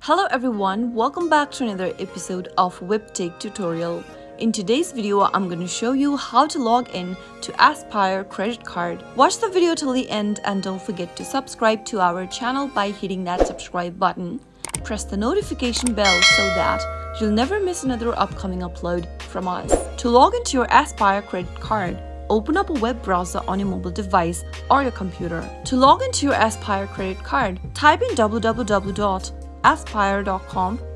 Hello everyone, welcome back to another episode of Webtech Tutorial. In today's video, I'm going to show you how to log in to Aspire credit card. Watch the video till the end and don't forget to subscribe to our channel by hitting that subscribe button. Press the notification bell so that you'll never miss another upcoming upload from us. To log into your Aspire credit card, open up a web browser on your mobile device or your computer. To log into your Aspire credit card, type in www.aspire.com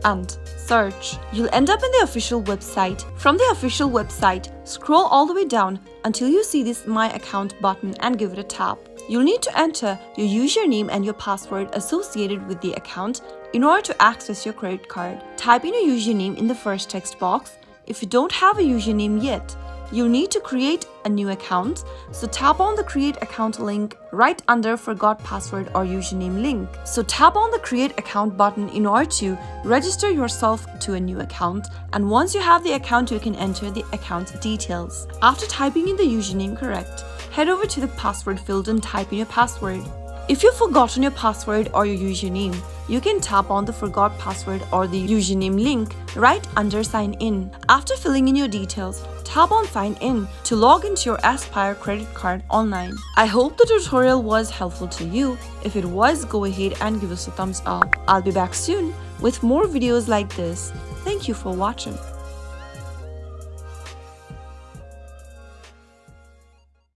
and search. You'll end up in the official website. From the official website, scroll all the way down until you see this My Account button and give it a tap. You'll need to enter your username and your password associated with the account in order to access your credit card. Type in your username in the first text box. If you don't have a username yet, you'll need to create a new account, so tap on the create account link right under forgot password or username link. So tap on the create account button in order to register yourself to a new account, and once you have the account you can enter the account details. After typing in the username correct, head over to the password field and type in your password. If you've forgotten your password or your username, you can tap on the forgot password or the username link right under sign in. After filling in your details, tap on sign in to log into your Aspire credit card online. I hope the tutorial was helpful to you. If it was, go ahead and give us a thumbs up. I'll be back soon with more videos like this. Thank you for watching.